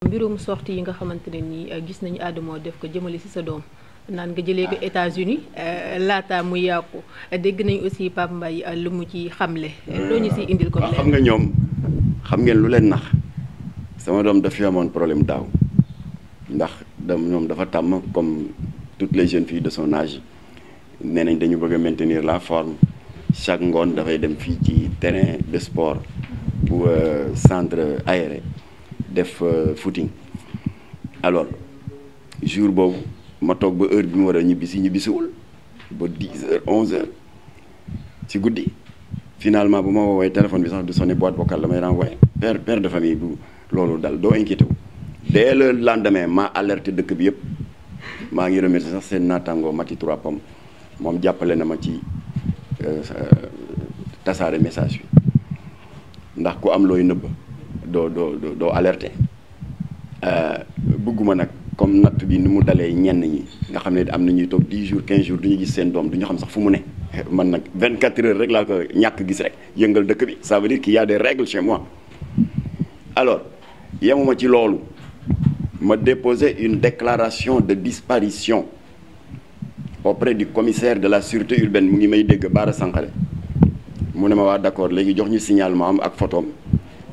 mbirum sorti yi nga xamante ne nii gis nañu Adamo def ko jëmale ci sa doom naan nga jëlee ko États-Unis laata mu yàqu dégg nañu aussi Pape Mbaye lu mu ci xamle. loo ñu ci indil ko. xam nga ñoom xam ngeen lu leen nax sama doom daf fi amoon problème daaw ndax ñoom dafa tàmm comme toutes les jeunes filles de son âge nee nañ dañu bëgg a maintenir la forme chaque ngoon dafay dem fii ci terrain de sport bu centre aéré def footing alors jour boobu ma toog ba heure bi mu war a ñibbisiwul ba 10h 11h ci guddi finalement bu ma woowee téléphone bi sax du sonné boîte vocale la may renvoyé père de famille bu loolu dal doo inquiété wu dès le lendemain maa alerté dëkk bi yëpp maa ngi remercier sax seen naataango Mati 3 Pommes moom jàppale na ma ci tasaare message bi ndax ku am looy nëbb doo alerté bëgguma nag comme natt bi ni mu dalee ñenn ñi nga xam ne am na ñuy toog 10 jours 15 jours du ñu gis seen doom du ñu xam sax fu mu ne man nag 24 heures rek laa ko ñàkk gis rek yëngal dëkk bi ça veut dire qu'il y a des règles chez moi. Alors yemuma ci loolu ma déposé une déclaration de disparition auprès du commissaire de la sûreté urbaine mu ngi may dégg Bara Sankaré mu ne ma waa d'accord léegi jox ñu signalement am ak photom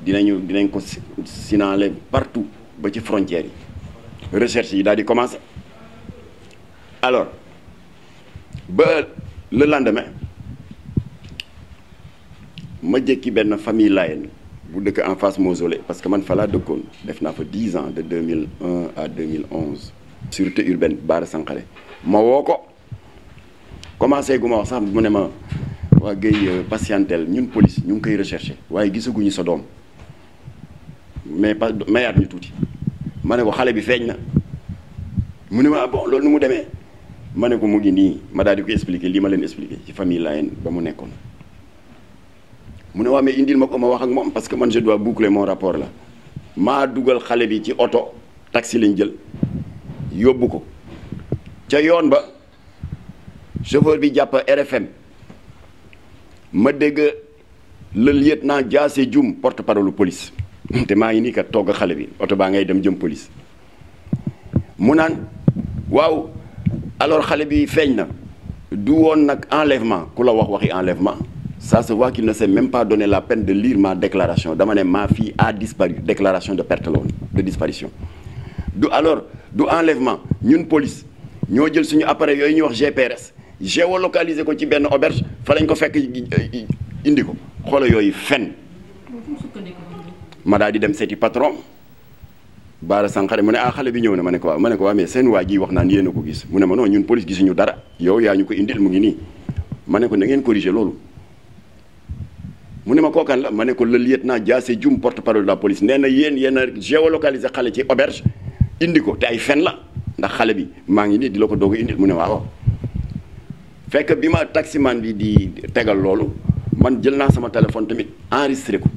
dinañ ko signaler partout ba ci frontières yi recherche yi daal di commencer alors ba le lendemain ma jékki benn famille Layène bu dëkk en face mausolée parce que man fa laa dëkkoon def naa fa 10 ans de 2001 à 2011 sûreté urbaine Bara Sankaré ma woo ko commencé gu ma wax sax mu ne ma waa Guèye patientel ñun police ñu ngi koy recherché waaye gisaguñu sa doom mais pas mayaat ñu tuuti ma ne ko xale bi feeñ na mu ne ma bon loolu nu mu demee ma ne ko mu ngi nii ma daal di ko expliquer lii ma leen expliquer ci famille Layène ba mu nekkoon mu ne waa mais indil ma ko ma wax ak moom parce que man je dois boucler mon rapport là maa dugal xale bi ci oto taxi lañ jël yóbbu ko ca yoon ba chauffeur bi jàpp RFM ma dégg le lieutenant Diassé Dioum porte-parole police te maa ngi nii kat togg xale bi oto baa ngay dem jëm police mu naan waaw alors xale bi feeñ na du woon nag enlèvement ku la wax waxi enlèvement ça se voit qu'il ne s'est même pas donné la peine de lire ma déclaration dama ne ma fille a disparu déclaration de perte la woon de disparition du alors du enlèvement ñun police ñoo jël suñu appareil yooyu ñuy wax GPRS géolocalisé ko ci benn auberge fa lañ ko fekk indi ko xoola yooyu fen ma daal di dem seeti patron Bara Sankaré mu ne xale bi ñëw na ma ne ko waaw mais seen waa ji wax naan yéen a ko gis mu ne ma non ñun police gisuñu dara yow yaa ñu ko indil mu ngi nii ma ne ko na ngeen corriger loolu mu ne ma kookan la ma ne ko le lieutenant Diassé Dioum porte-parole de la police nee na yéen a géolocalisé xale ci auberge indi ko te ay fen la ndax xale bi maa ngi nii di la ko doog a indil mu ne waaw fekk bi ma taximan bi di tegal loolu man jël naa sama téléphone tamit enregistré ko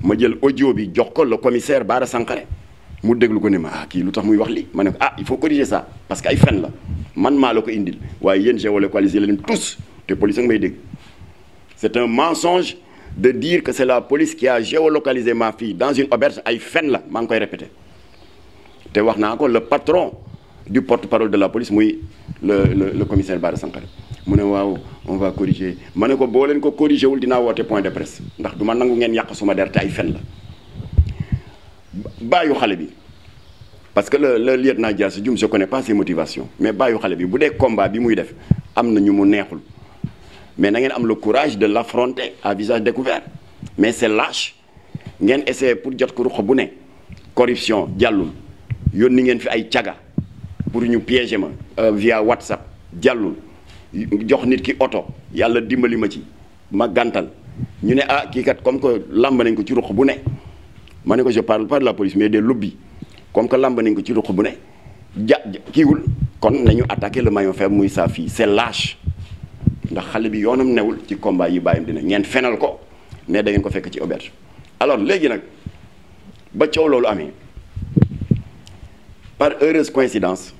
ma jël audio bi jox ko le commissaire Bara Sankaré mu déglu ko ne ma kii lu tax muy wax lii ma ne ko il faut corriger ça parce que ay fen la man maa la ko indil waaye yéen géolocalisé leen tous te police nga may dégg c'est un mensonge de dire que c'est la police qui a géolocalisé ma fille dans une auberge ay fen la maa ngi koy répété te wax naa ko le patron du porte-parole de la police muy le commissaire Bara Sankaré mu ne waaw on va corriger ma ne ko boo leen ko corrigé wul dinaa woote point de presse ndax du ma nangu ngeen yàq suma der te ay fen la bàyyu xale bi parce que le lieutenant Diassé Dioum je connais pas ses motivations mais bàyyu xale bi bu dee combat bi muy def am na ñu mu neexul mais na ngeen am le courage de l'affronter à visage découvert mais c'est lâche ngeen essayer pour jot ko ruq bu ne corruption jàllul yónni ngeen fi ay caga pour ñu piéger ma via WhatsApp jàllul jox nit ki oto yàlla dimbali ma ci ma gàntal ñu ne kii kat comme que lamb nañ ko ci ruq bu ne ma ne ko je parle pas de la police mais des lobbies comme que lamb nañ ko ci ruq bu ne kiiwul kon nañu attaquer le maillon faible muy sa fille c'est lâche ndax xale bi yoonam newul ci combat yi bàyyam dina ngeen fenal ko ne da ngeen ko fekk ci auberge alors léegi nag ba coow loolu amee par heureuse coïncidence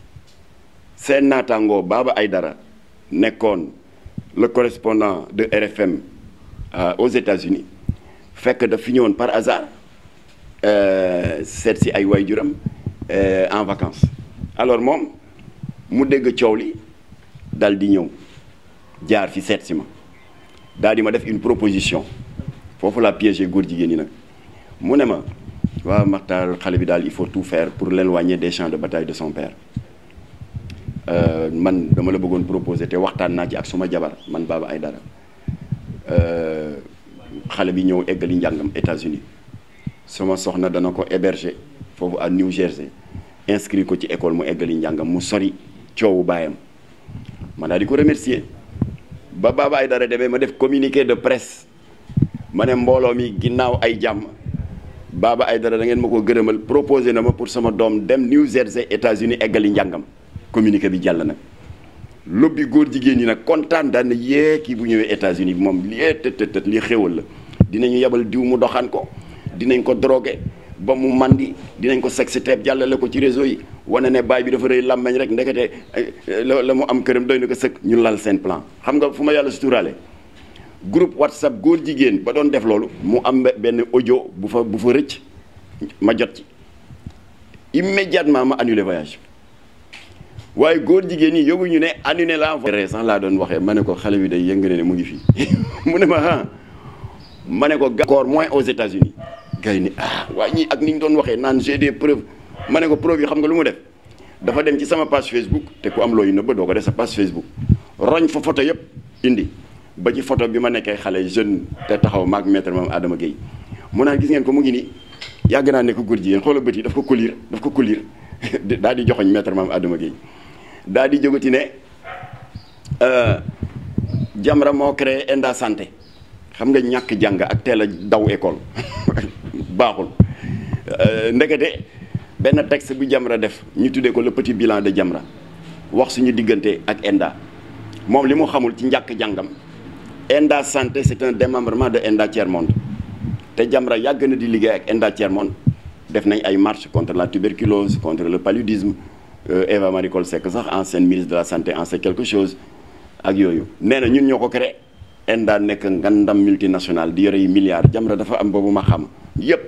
seen naataango Baba Aïdara nekkoon le correspondant de RFM aux États-Unis fekk daf fi ñëwoon par hasard seet si ay waajuram en vacances alors moom mu dégg coow li dal di ñëw jaar fi seet si ma daal di ma def une proposition foofu la piégé góor jigéen ñi nag mu ne ma waaw Makhtar xale bi daal il faut tout faire pour l'éloigner des champs de bataille de son père man dama la bëggoon proposer te waxtaan naa ci ak suma jabar man Baba Aïdara xale bi ñëw eggali njàngam États-Unis sama soxna dana ko héberger foofu à New Jersey inscrit ko ci école mu eggali njàngam mu sori coowu baayam ma daal di ko remercier ba Baba Aïdara demee ma def communiqué de presse ma ne mbooloo mi ginnaaw ay jàmm Baba Aïdara da ngeen ma ko gërëmal proposé na ma pour sama doom dem New Jersey États-Unis eggali njàngam communiqué bi jàll nag lobby góor jigéen ñi nag kontaan daan na yee kii bu ñëwee États-Unis moom lii tët lii xéwal la dinañu yebal diw mu doxaan ko dinañ ko drogué ba mu mandi dinañ ko sexe teeb jàllale ko ci réseau yi wane ne baay bi dafa rëy làmmeñ rek ndekete la mu am këram doy na ko sëkk ñu lal seen plan xam nga fu ma yàlla suturaale groupe WhatsApp góor jigéen ba doon def loolu mu am benn audio bu fa rëcc ma jot ci immédiatement ma annulé voyage waaye góor jigéen ñi yóbbuñu ne annulé la sax laa doon waxee ma ne ko xale bi day yëngane ne mu ngi fii mu ne ma ah ma ne ko encore moins aux États-Unis gars yi ni waaye ñii ak ni ñu doon waxee naan j'ai des preuves ma ne ko preuve yi xam nga lu mu def dafa dem ci sama page Facebook te ku am looyu nëbb doo ko def sa page Facebook roñ fa photo yëpp indi ba ci photo bi ma nekkee xale jeune te taxaw maag maître Mame Adama Gueye mu naan gis ngeen ko mu ngi nii yàgg naa nekk góor jigéen xoola bët yi daf ko couleur daal di joxoñ maître Mame Adama Gueye daal di jógati ne Jamra moo créé Enda Santé xam nga ñàkk jàng ak teel a daw école baaxul ndekete benn texte bu Jamra def ñu tuddee ko le petit bilan de Jamra wax suñu diggante ak Enda moom li mu xamul ci njàkk jàngam Enda Santé c'est un démembrement de Enda Tiers Monde te Jamra yàgg na di liggéey ak Enda Tiers Monde def nañ ay marches contre la tuberculose contre le paludisme Eva Marie Coll Seck sax ancienne ministre de la santé en sait quelque chose ak yooyu nee na ñun ñoo ko créé Enda nekk ngandam multinational di yore yi milliards Jamra dafa am boobu ma xam yépp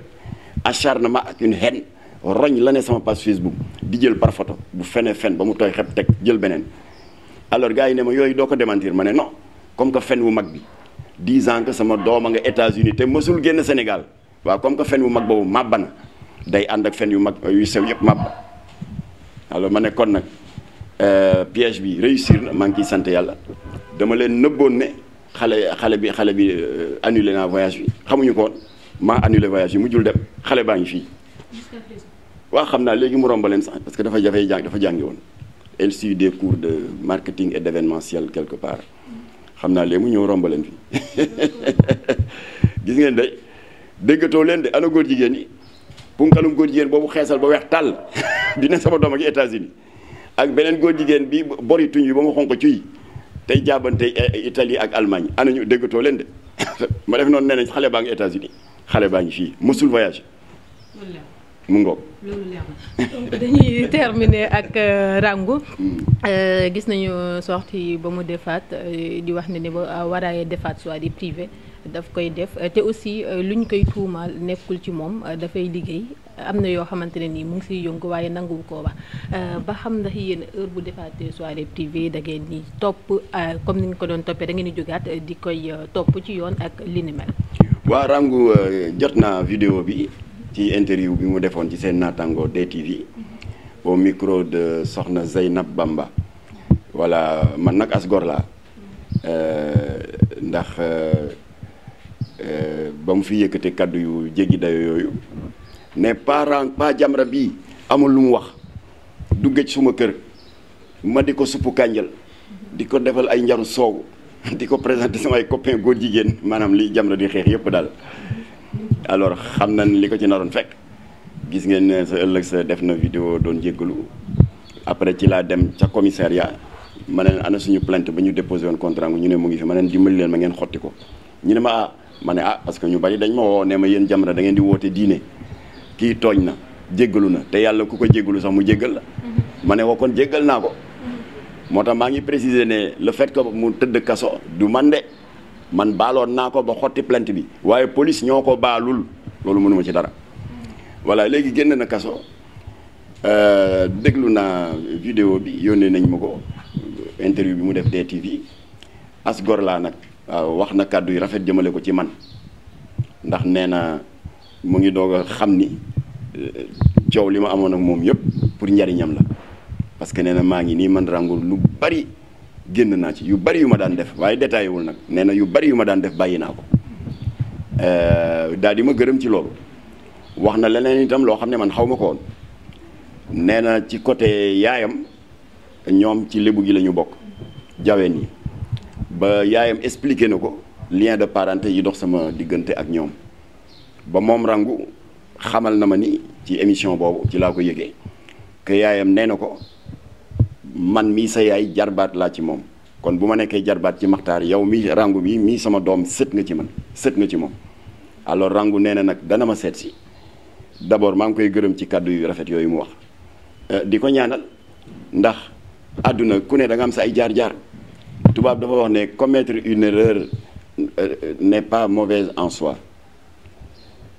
acharnement ak une haine roñ la ne sama page Facebook di jël par photo bu fene fen ba mu tooy xeb teg jël beneen alors gars yi ne ma yooyu doo ko démentir ma ne non comme que fen wu mag bi 10 ans que sama doom a nga États-Unis te mësul génn Sénégal waaw comme que fen wu mag boobu màbba na day ànd ak fen yu mag yu sew yëpp màbba alors ma ne kon nag piège bi réussir na maa ngi ciy sant yàlla dama leen nëbboon ne xale bi annulé naa voyage bi xamuñu ko woon maa annulé voyage bi mujjul dem xale baa ngi fii waaw xam naa léegi mu romba leen sax parce que dafa jàngi woon elle suit des cours de marketing et d'événementiel quelque part xam naa léegi mu ñëw romba leen fii gis ngeen day déggatoo leen de ana góor jigéen yi punkalum góor jigéen boobu xeesal ba weex tàll dina sama doom ak États-Unis ak beneen góor jigéen bi bori tuñ yi ba mu xonq cuy tey jaabante Italie ak Allemagne ana ñu déggatoo leen de ma def noonu nee nañ xale baa ngi États-Unis xale baa ngi fii mësul voyage mu ngoog loolu leer na donc dañuy terminer ak Rangou gis nañu sortie ba mu defaat di wax ne ba waraaye defaat soit di privé daf koy def te aussi lu ñu koy tuumaal nekkul ci moom dafay liggéey am na yoo xamante ne nii mu ngi siy yëngu waaye nanguwu koo wax ba xam ndax yéen heure bu defaatee soirée privée da ngeen di topp comme ni nga ko doon toppee da ngeen di jógaat di koy topp ci yoon ak li ni mel. waaw Rangou jot naa vidéo bi ci interview bi mu defoon ci seen naataango DTV au micro de Soxna Zeynab Bamba voilà man nag as gor laa ndax. ba mu fi yëkkate kaddu yu jéggi dayo yooyu ne pa Jamra bii amul lu mu wax du gëj suma kër ma di ko suppu kànjal di ko defal ay njaru soow di ko présenté samay copain góor jigéen maanaam li Jamra di xeex yëpp daal alors xam nañ li ko ci naroon fekk gis ngeen ne sa ëllëg sa def na vidéo doon jéggalu après ci laa dem ca commissariat ma ne ana suñu plainte ba ñu déposé woon contrat ñu ne mu ngi fi ma ne dimbali leen ma ngeen xotti ko ñu ne ma ma ne parce que ñu bari dañ ma woo ne ma yéen Jamra da ngeen di woote diine kii tooñ na jéggalu na te yàlla ku ko jéggalu sax mu jéggal la ma ne woo kon jéggal naa ko moo tax maa ngi préciser ne le fait que mu tëdd kaso du man de man baaloon naa ko ba xotti plainte bi waaye police ñoo ko baalul loolu mënuma ci dara voilà léegi génn na kaso déglu naa vidéo bi yónnee nañ ma ko interview bi mu def DTV as gor laa nag waaw wax na kàddu yu rafet jëmale ko ci man ndax nee na mu ngi doog a xam ni coow li ma amoon ak moom yëpp pour njariñam la parce que nee na maa ngi nii man Rangou lu bari génn naa ci yu bari yu ma daan def waaye détaillé wul nag nee na yu bari yu ma daan def bàyyi naa ko daal di ma gërëm ci loolu wax na leneen itam loo xam ne man xaw ma ko woon nee na ci côté yaayam ñoom ci lébu gi la ñu bokk jaween yi ba yaayam expliqué na ko lien de parenté yi dox sama diggante ak ñoom ba moom Rangou xamal na ma ni ci émission boobu ci laa ko yëgee que yaayam nee na ko man mii sa yaay jarbaat laa ci moom kon bu ma nekkee jarbaat ci Maxtaar yow mi Rangou bi mii sama doom sët nga ci man sët nga ci moom alors Rangou nee na nag dana ma seet si d'abord maa ngi koy gërëm ci kàddu yu rafet yooyu mu wax di ko ñaanal ndax àdduna ku ne da nga am sa ay jaar-jaar tubaab dafa wax ne commettre une erreur n'est pas mauvaise en soi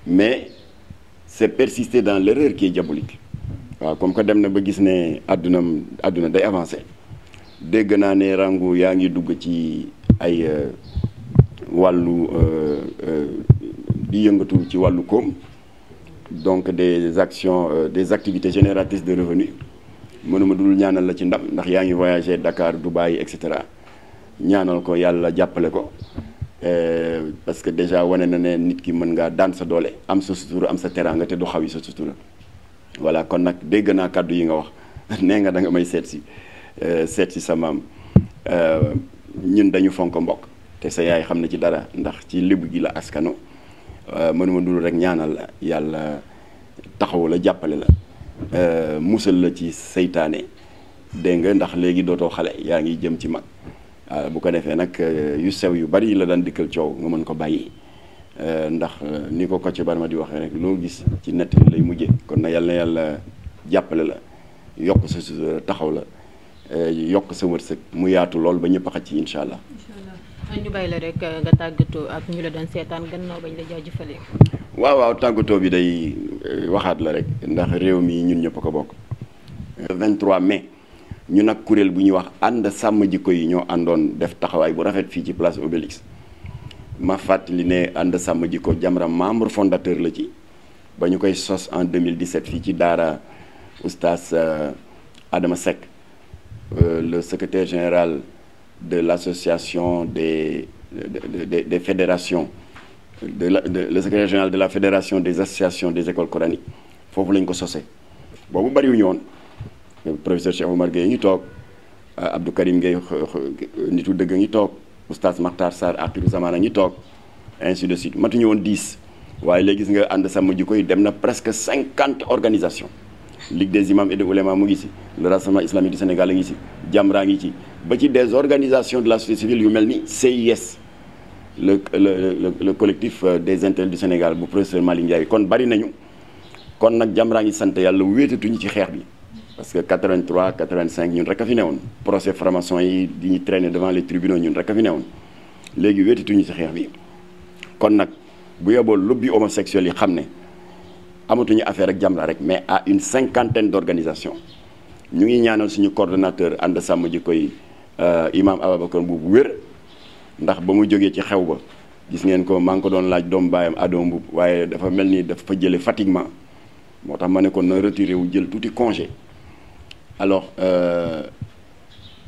mais c'est persister dans l'erreur qui est diabolique waaw comme que dem na ba gis ne àdduna day avancé dégg naa ne Rangou yaa ngi dugg ci ay wàllu di yëngatu ci wàllu koom donc des actions des activités génératrices de revenus mënuma dul ñaanal la ci ndam ndax yaa ngi voyager Dakar Dubaï et cetera ñaanal ko yàlla jàppale ko parce que déjà wane na ne nit ki mën ngaa daan sa doole am sa sutura am sa teraanga te du xaw yi sa sutura voilà kon nag dégg naa kàddu yi nga wax nee nga da nga may seet si sa maam ñun dañu fonk mbokk te sa yaay xam na ci dara ndax ci lébu gi la askano mënuma dul rek ñaanal la yàlla taxawu la jàppale la musal la ci seytaane dégg nga ndax léegi dootoo xale yaa ngi jëm ci mag bu ko defee nag yu sew yu bari la daan dikkal coow nga mën ko bàyyi ndax ni ko Kocc Barma di waxee rek loo gis ci nett lay mujje kon na yàlla jàppale la yokk sa taxaw la yokk sa wërsëg mu yaatu lool ba ñëpp a xaj ci incha allah. ñu bàyyi la rek nga tàggatoo ak ñu la doon seetaan gannaaw bañ la jaajëfalee. waaw tàggatoo bi day waxaat la rek ndax réew mi ñun ñëpp ko bokk. 23 mai ñu nag kuréel bu ñuy wax ànd sàmm jikko yi ñoo àndoon def taxawaay bu rafet fii ci place Obélix ma fàttali ne ànd sàmm jikko Jamra membre fondateur la ci ba ñu koy sos en 2017 fii ci daara oustaz Adama Seck le secrétaire général de l'association des fédérations le secrétaire général de la fédération des associations des écoles coraniques foofu lañ ko sosee boobu bariwuñu woon professeur Cheikh Oumar Gueye ngi toog Abdou Karim Gueye nitu dëgg ngi toog oustaz Makhtar Sarr axiru zamana ngi toog ainsi de suite matuñu woon 10 waaye léegi gis nga ànd sàmm jikko yi dem na presque 50 organisations Ligue des imams et des oulémas mu ngi si le Rassemblement islamique du Sénégal a ngi si Jamra ngi ci ba ci des organisations de la société civile yu mel ni CIS le collectif des intellectuels du Sénégal bu professeur Malick Ndiaye kon bari nañu kon nag Jamra ngi sant yàlla wéetatuñu ci xeex bi parce que 83 85 ñun rek a fi newoon procès franc-maçon yi di ñu traîner devant les tribunaux ñun rek a fi newoon léegi wéetatuñu ci xeex bi kon nag bu yeboo lobby homosexuel yi xam ne amatuñu affaire ak Jamra rek mais à une 50aine d'organisations ñu ngi ñaanal suñu coordonnateur ànd sàmm jikko yi imam Ababacar Mbuub bu wér ndax ba mu jógee ci xew ba gis ngeen ko maa ngi ko doon laaj doomu baayam Ado Mbuub waaye dafa mel ni dafa jële fatiguement moo tax ma ne ko na retiré wu jël tuuti congé alors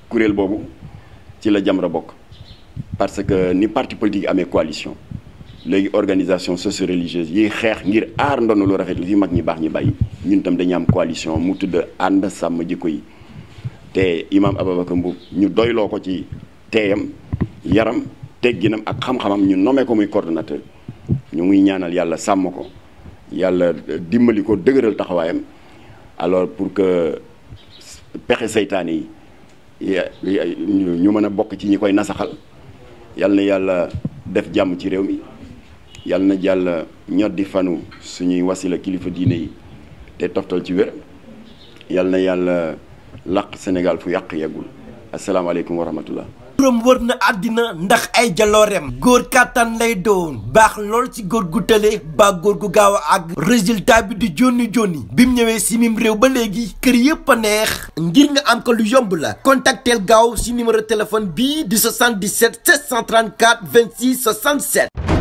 kuréel boobu ci la Jamra bokk parce que ni parti politique amee coalition léegi organisation socio-religieuse yi xeex ngir aar ndono lu rafet li fi mag ñi baax ñi bàyyi ñun tam dañu am coalition mu tudd ànd sàmm jikko yi te imam Ababacar Mbuub ñu doyloo ko ci teeyam yaram tegginam ak xam-xamam ñu nommé ko muy coordonnateur ñu ngi ñaanal yàlla sàmm ko yàlla dimbali ko dëgëral taxawaayam alors pour que pexe seytaane yi ñu mën a bokk ci ñi koy nasaxal yàlla na yàlla def jàmm ci réew mi yàlla na jàll ñoddi fanu suñuy wasila kilifa diine yi te toftal ci wér yàlla na yàlla làq Sénégal fu yàq yeggul asalaamaaleykum wa rahmatullah. turam wër na àddina ndax ay jaloorem góor kàttan lay doon baax lool ci góor gu tële ba góor gu gaaw a àgg résultat bi di jonni bi mu ñëwee si mim réew ba léegi kër yëpp a neex ngir nga am ko lu yomb la contacteel gaaw si numéro téléphone bii di 77 734 26 67